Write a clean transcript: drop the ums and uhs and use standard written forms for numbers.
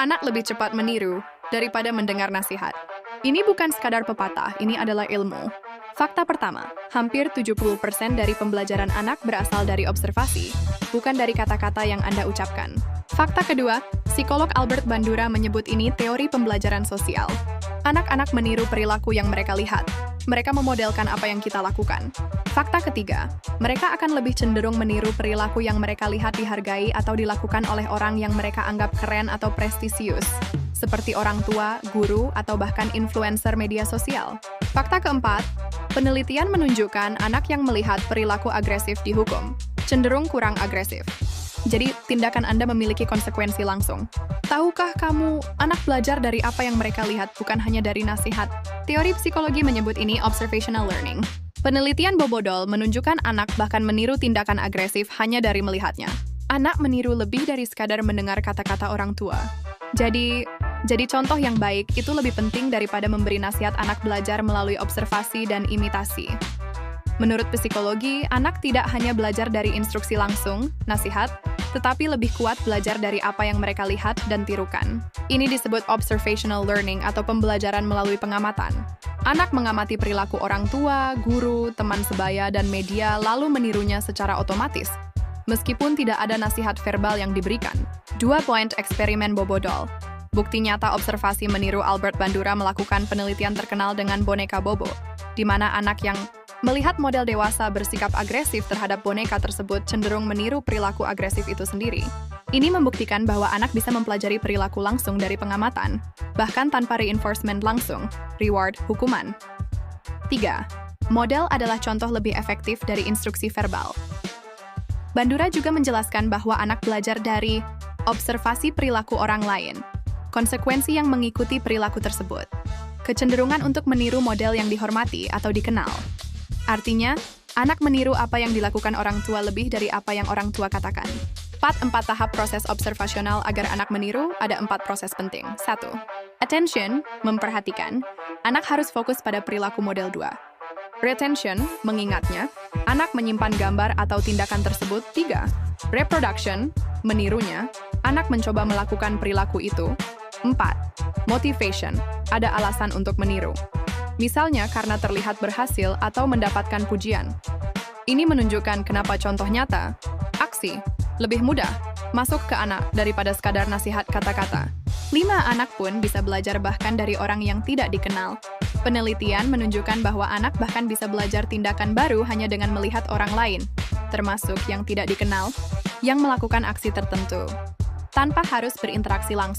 Anak lebih cepat meniru daripada mendengar nasihat. Ini bukan sekadar pepatah, ini adalah ilmu. Fakta pertama, hampir 70% dari pembelajaran anak berasal dari observasi, bukan dari kata-kata yang Anda ucapkan. Fakta kedua, psikolog Albert Bandura menyebut ini teori pembelajaran sosial. Anak-anak meniru perilaku yang mereka lihat. Mereka memodelkan apa yang kita lakukan. Fakta ketiga, mereka akan lebih cenderung meniru perilaku yang mereka lihat dihargai atau dilakukan oleh orang yang mereka anggap keren atau prestisius, seperti orang tua, guru, atau bahkan influencer media sosial. Fakta keempat, penelitian menunjukkan anak yang melihat perilaku agresif dihukum, cenderung kurang agresif. Jadi, tindakan Anda memiliki konsekuensi langsung. Tahukah kamu, anak belajar dari apa yang mereka lihat, bukan hanya dari nasihat. Teori psikologi menyebut ini observational learning. Penelitian Bobodol menunjukkan anak bahkan meniru tindakan agresif hanya dari melihatnya. Anak meniru lebih dari sekadar mendengar kata-kata orang tua. Jadi contoh yang baik itu lebih penting daripada memberi nasihat. Anak belajar melalui observasi dan imitasi. Menurut psikologi, anak tidak hanya belajar dari instruksi langsung, nasihat, tetapi lebih kuat belajar dari apa yang mereka lihat dan tirukan. Ini disebut observational learning atau pembelajaran melalui pengamatan. Anak mengamati perilaku orang tua, guru, teman sebaya, dan media lalu menirunya secara otomatis, meskipun tidak ada nasihat verbal yang diberikan. 2 poin eksperimen Bobodol. Bukti nyata observasi meniru. Albert Bandura melakukan penelitian terkenal dengan boneka Bobo, di mana anak yang melihat model dewasa bersikap agresif terhadap boneka tersebut cenderung meniru perilaku agresif itu sendiri. Ini membuktikan bahwa anak bisa mempelajari perilaku langsung dari pengamatan, bahkan tanpa reinforcement langsung, reward, hukuman. 3. Model adalah contoh lebih efektif dari instruksi verbal. Bandura juga menjelaskan bahwa anak belajar dari observasi perilaku orang lain, konsekuensi yang mengikuti perilaku tersebut, kecenderungan untuk meniru model yang dihormati atau dikenal. Artinya, anak meniru apa yang dilakukan orang tua lebih dari apa yang orang tua katakan. 4 tahap proses observasional agar anak meniru. Ada 4 proses penting. 1. Attention, memperhatikan. Anak harus fokus pada perilaku model 2. Retention, mengingatnya. Anak menyimpan gambar atau tindakan tersebut. 3. Reproduction, menirunya. Anak mencoba melakukan perilaku itu. 4. Motivation, ada alasan untuk meniru. Misalnya karena terlihat berhasil atau mendapatkan pujian. Ini menunjukkan kenapa contoh nyata, aksi, lebih mudah masuk ke anak daripada sekadar nasihat kata-kata. 5 anak pun bisa belajar bahkan dari orang yang tidak dikenal. Penelitian menunjukkan bahwa anak bahkan bisa belajar tindakan baru hanya dengan melihat orang lain, termasuk yang tidak dikenal, yang melakukan aksi tertentu, tanpa harus berinteraksi langsung.